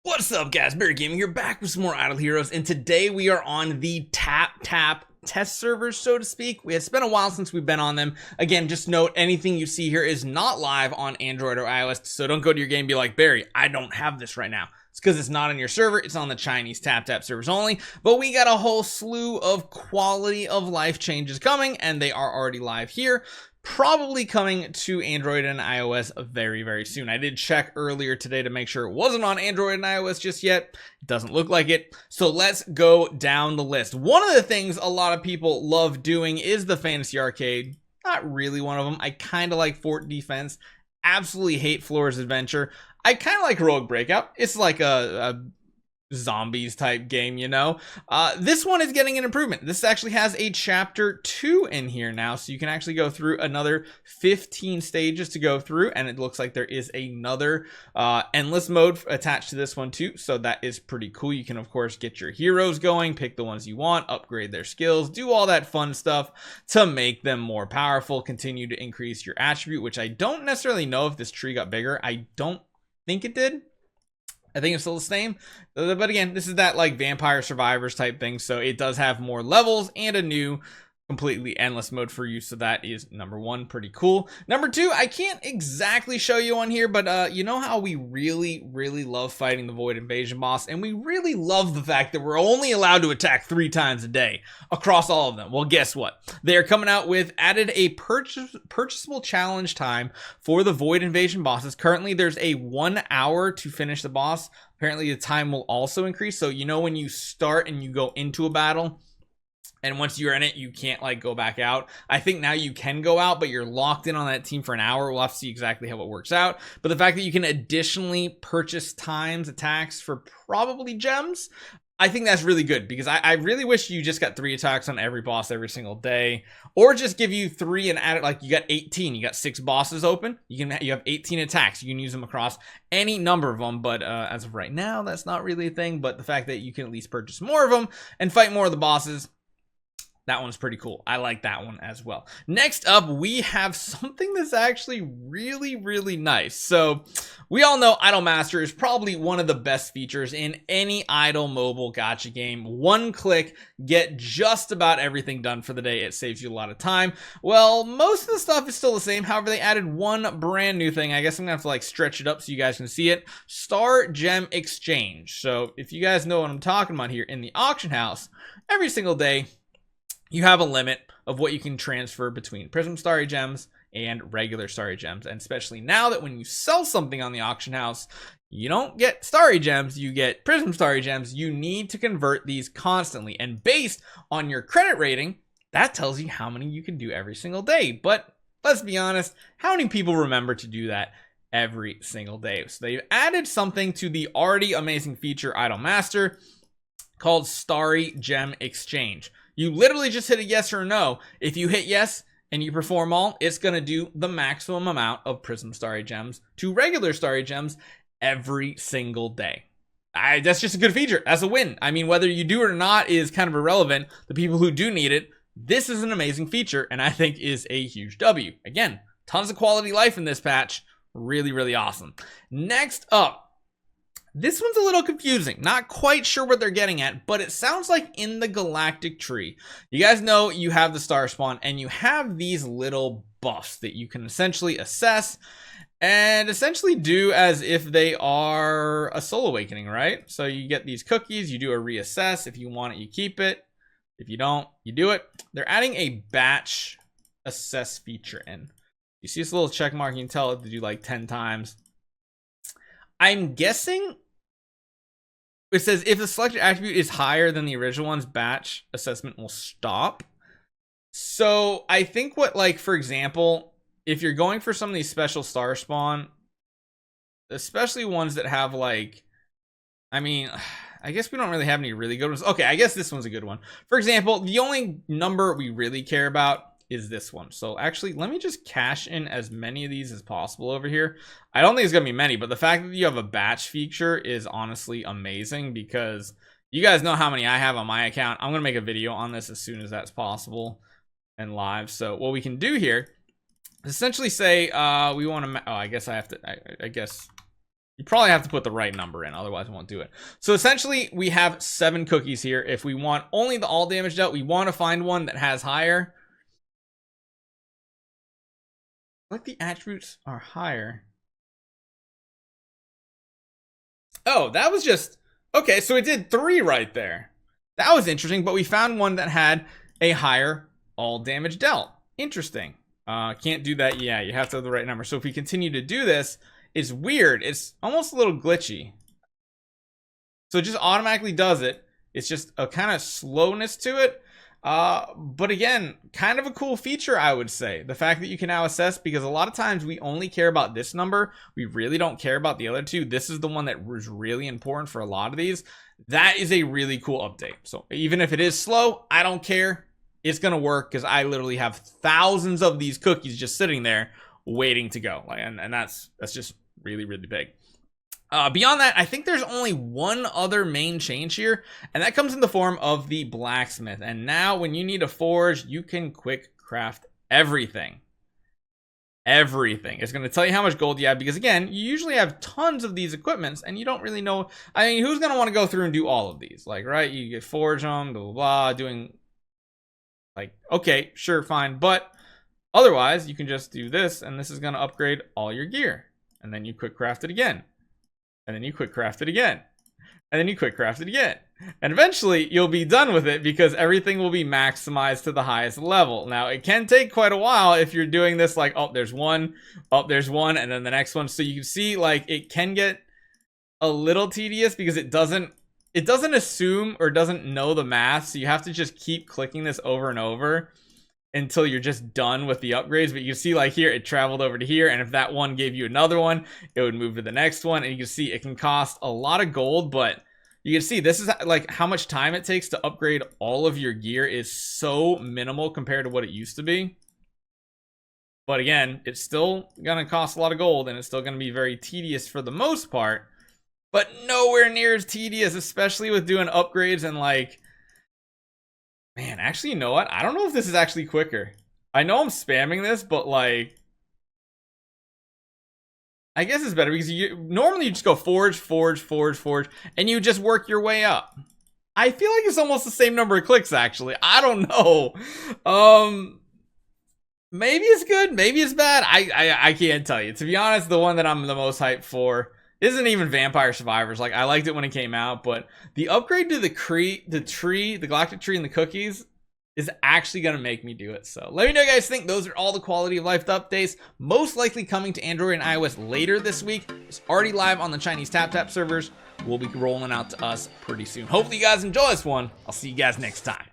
What's up, guys? Barry Gaming here, back with some more Idle Heroes, and today we are on the tap test servers, so to speak. It's been a while since we've been on them. Again, just note, anything you see here is not live on Android or iOS, so don't go to your game and be like, Barry, I don't have this right now. It's because it's not on your server. It's on the Chinese tap servers only. But we got a whole slew of quality of life changes coming, and they are already live here. Probably coming to Android and iOS very, very soon. I did check earlier today to make sure it wasn't on Android and iOS just yet. It doesn't look like it. So let's go down the list. One of the things a lot of people love doing is the Fantasy Arcade. Not really one of them. I kind of like Fort Defense. Absolutely hate Flora's Adventure. I kind of like Rogue Breakout. It's like a zombies type game, you know. This one is getting an improvement. This actually has a chapter 2 in here now, so you can actually go through another 15 stages to go through, and it looks like there is another endless mode attached to this one too, so that is pretty cool. You can of course get your heroes going, pick the ones you want, upgrade their skills, do all that fun stuff to make them more powerful, continue to increase your attribute, which I don't necessarily know if this tree got bigger. I don't think it did. I think it's still the same, but again, this is that like Vampire Survivors type thing, so it does have more levels and a new completely endless mode for you, so that is number one, pretty cool. Number two, I can't exactly show you on here, but you know how we really love fighting the Void Invasion boss, and we really love the fact that we're only allowed to attack 3 times a day across all of them. Well, guess what? They're coming out with added a purchasable challenge time for the Void Invasion bosses. Currently, there's a 1 hour to finish the boss. Apparently, the time will also increase, so you know when you start and you go into a battle, and once you're in it, you can't like go back out. I think now you can go out, but you're locked in on that team for an hour. We'll have to see exactly how it works out. But the fact that you can additionally purchase times attacks for probably gems, I think that's really good, because I really wish you just got 3 attacks on every boss every single day, or just give you 3 and add it, like you got 18, you got 6 bosses open, you have 18 attacks, you can use them across any number of them. But as of right now, that's not really a thing. But the fact that you can at least purchase more of them and fight more of the bosses, that one's pretty cool. I like that one as well. Next up, we have something that's actually really nice. So we all know Idle Master is probably one of the best features in any Idle mobile gacha game. 1 click, get just about everything done for the day. It saves you a lot of time. Well, most of the stuff is still the same. However, they added one brand new thing. I guess I'm gonna have to like stretch it up so you guys can see it. Star Gem Exchange. So if you guys know what I'm talking about here, in the auction house, every single day, you have a limit of what you can transfer between Prism Starry Gems and regular Starry Gems. And especially now that when you sell something on the auction house, you don't get Starry Gems, you get Prism Starry Gems. You need to convert these constantly. And based on your credit rating, that tells you how many you can do every single day. But let's be honest, how many people remember to do that every single day? So they've added something to the already amazing feature Idle Master called Starry Gem Exchange. You literally just hit a yes or a no. If you hit yes and you perform all, it's going to do the maximum amount of Prism Starry Gems to regular Starry Gems every single day. That's just a good feature. That's a win. I mean, whether you do it or not is kind of irrelevant. The people who do need it, this is an amazing feature, and I think is a huge W. Again, tons of quality life in this patch. Really awesome. Next up, this one's a little confusing. Not quite sure what they're getting at, but it sounds like in the Galactic tree, you guys know you have the star spawn and you have these little buffs that you can essentially assess and essentially do as if they are a soul awakening, right? So you get these cookies, you do a reassess. If you want it, you keep it. If you don't, you do it. They're adding a batch assess feature in. You see this little check mark, you can tell it to do like 10 times. I'm guessing it says if the selected attribute is higher than the original one's, batch assessment will stop. So I think what, like, for example, if you're going for some of these special star spawn, especially ones that have like, I mean, I guess we don't really have any really good ones. Okay, I guess this one's a good one. For example, the only number we really care about is this one. So actually, let me just cash in as many of these as possible over here. I don't think it's gonna be many, but the fact that you have a batch feature is honestly amazing, because you guys know how many I have on my account. I'm gonna make a video on this as soon as that's possible and live. So what we can do here essentially say we want to, oh, I guess I have to, I guess you probably have to put the right number in, otherwise I won't do it. So essentially we have 7 cookies here. If we want only the all damage dealt, we want to find one that has higher. Like the attributes are higher. Oh, that was just, okay, so it did 3 right there. That was interesting, but we found one that had a higher all damage dealt. Interesting. Can't do that. Yeah, you have to have the right number. So if we continue to do this, it's weird. It's almost a little glitchy. So it just automatically does it. It's just a kind of slowness to it. But again, kind of a cool feature, I would say. The fact that you can now assess, because a lot of times we only care about this number. We really don't care about the other 2. This is the one that was really important for a lot of these. That is a really cool update. So even if it is slow, I don't care. It's going to work because I literally have thousands of these cookies just sitting there waiting to go. And that's just really, really big. Beyond that, I think there's only one other main change here, and that comes in the form of the Blacksmith. And now when you need a forge, you can quick craft everything. Everything. It's going to tell you how much gold you have, because again, you usually have tons of these equipments and you don't really know. I mean, who's going to want to go through and do all of these? Like, right? You get forge them, blah, blah, blah, doing like, okay, sure, fine. But otherwise, you can just do this, and this is going to upgrade all your gear. And then you quick craft it again. And then you quick craft it again. And then you quick craft it again. And eventually, you'll be done with it because everything will be maximized to the highest level. Now, it can take quite a while if you're doing this like, oh, there's one, and then the next one. So you can see, like, it can get a little tedious because it doesn't assume or doesn't know the math. So you have to just keep clicking this over and over until you're just done with the upgrades. But you can see, like, here it traveled over to here, and if that one gave you another one, it would move to the next one. And you can see it can cost a lot of gold, but you can see this is like how much time it takes to upgrade all of your gear is so minimal compared to what it used to be. But again, it's still gonna cost a lot of gold, and it's still gonna be very tedious for the most part, but nowhere near as tedious, especially with doing upgrades. And like, man, actually, you know what? I don't know if this is actually quicker. I know I'm spamming this, but like, I guess it's better because normally you just go forge, and you just work your way up. I feel like it's almost the same number of clicks, actually. I don't know. Maybe it's good, maybe it's bad. I can't tell you. To be honest, the one that I'm the most hyped for isn't even Vampire Survivors. Like, I liked it when it came out, but the upgrade to the Galactic tree and the cookies is actually going to make me do it. So let me know what you guys think. Those are all the quality of life updates, most likely coming to Android and iOS later this week. It's already live on the Chinese TapTap servers. We'll be rolling out to us pretty soon. Hopefully you guys enjoy this one. I'll see you guys next time.